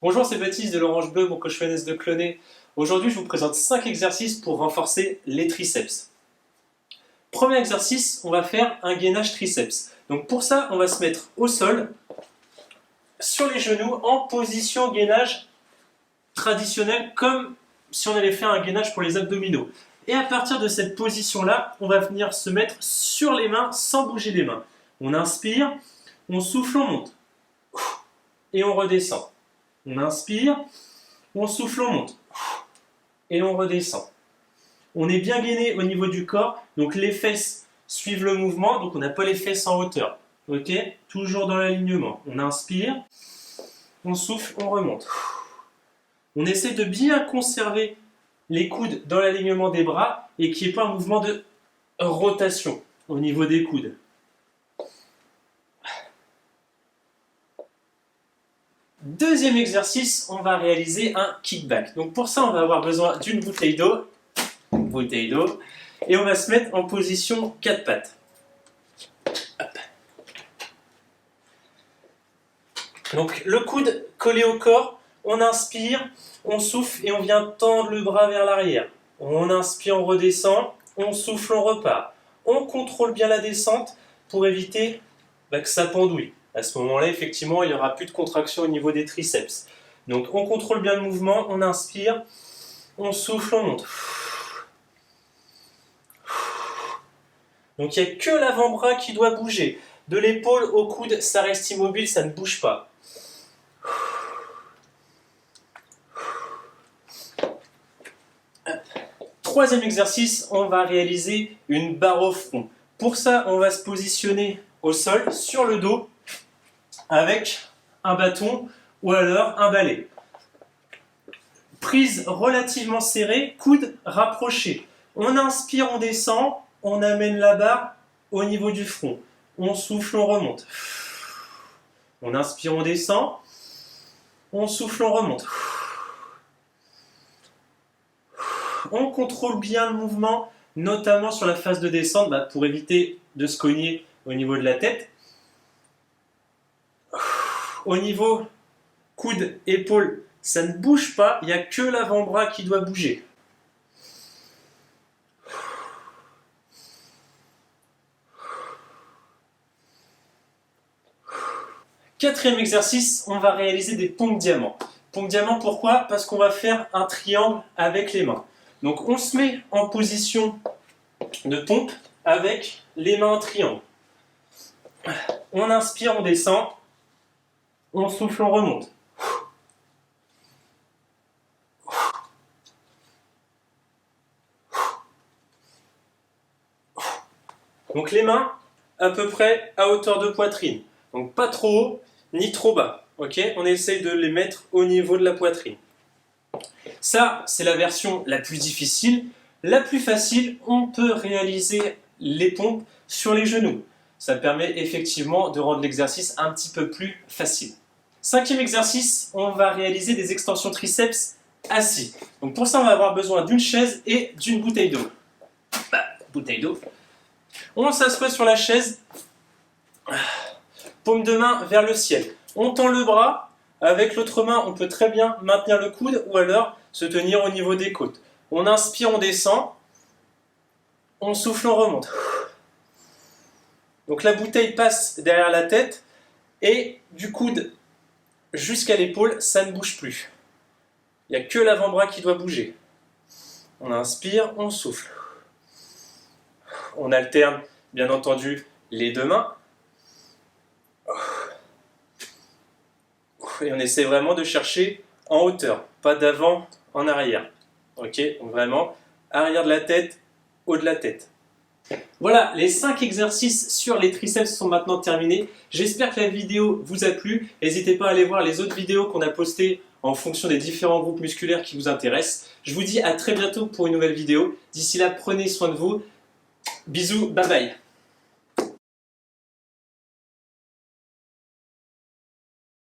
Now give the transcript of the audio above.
Bonjour, c'est Baptiste de l'Orange Bleu, mon coach fitness de Cloné. Aujourd'hui, je vous présente 5 exercices pour renforcer les triceps. Premier exercice, on va faire un gainage triceps. Donc pour ça, on va se mettre au sol, sur les genoux, en position gainage traditionnelle, comme si on allait faire un gainage pour les abdominaux. Et à partir de cette position-là, on va venir se mettre sur les mains sans bouger les mains. On inspire, on souffle, on monte. Et on redescend. On inspire, on souffle, on monte. Et on redescend. On est bien gainé au niveau du corps, donc les fesses suivent le mouvement, donc on n'a pas les fesses en hauteur. Ok? Toujours dans l'alignement. On inspire, on souffle, on remonte. On essaie de bien conserver les coudes dans l'alignement des bras et qu'il n'y ait pas un mouvement de rotation au niveau des coudes. Deuxième exercice, on va réaliser un kickback. Donc pour ça, on va avoir besoin d'une bouteille d'eau, et on va se mettre en position 4 pattes. Hop. Donc le coude collé au corps, on inspire, on souffle et on vient tendre le bras vers l'arrière. On inspire, on redescend, on souffle, on repart. On contrôle bien la descente pour éviter que ça pendouille. À ce moment-là, effectivement, il n'y aura plus de contraction au niveau des triceps. Donc on contrôle bien le mouvement, on inspire, on souffle, on monte. Donc il n'y a que l'avant-bras qui doit bouger. De l'épaule au coude, ça reste immobile, ça ne bouge pas. Troisième exercice, on va réaliser une barre au front. Pour ça, on va se positionner au sol, sur le dos, avec un bâton ou alors un balai. Prise relativement serrée, coude rapproché. On inspire, on descend, on amène la barre au niveau du front. On souffle, on remonte. On inspire, on descend. On souffle, on remonte. On contrôle bien le mouvement, notamment sur la phase de descente, pour éviter de se cogner au niveau de la tête. Au niveau coude, épaule, ça ne bouge pas, il n'y a que l'avant-bras qui doit bouger. Quatrième exercice, on va réaliser des pompes diamants. Pompes diamants, pourquoi? Parce qu'on va faire un triangle avec les mains. Donc on se met en position de pompe avec les mains en triangle. On inspire, on descend. On souffle, on remonte. Donc les mains à peu près à hauteur de poitrine. Donc pas trop haut ni trop bas. Ok? On essaye de les mettre au niveau de la poitrine. Ça, c'est la version la plus difficile. La plus facile, on peut réaliser les pompes sur les genoux. Ça permet effectivement de rendre l'exercice un petit peu plus facile. Cinquième exercice, on va réaliser des extensions triceps assis. Donc pour ça, on va avoir besoin d'une chaise et d'une bouteille d'eau. Bouteille d'eau. On s'assoit sur la chaise, paume de main vers le ciel. On tend le bras, avec l'autre main, on peut très bien maintenir le coude ou alors se tenir au niveau des côtes. On inspire, on descend, on souffle, on remonte. Donc la bouteille passe derrière la tête et du coude jusqu'à l'épaule, ça ne bouge plus. Il n'y a que l'avant-bras qui doit bouger. On inspire, on souffle. On alterne, bien entendu, les deux mains. Et on essaie vraiment de chercher en hauteur, pas d'avant en arrière. Ok, donc vraiment, arrière de la tête, haut de la tête. Voilà, les 5 exercices sur les triceps sont maintenant terminés. J'espère que la vidéo vous a plu. N'hésitez pas à aller voir les autres vidéos qu'on a postées en fonction des différents groupes musculaires qui vous intéressent. Je vous dis à très bientôt pour une nouvelle vidéo. D'ici là, prenez soin de vous. Bisous, bye bye.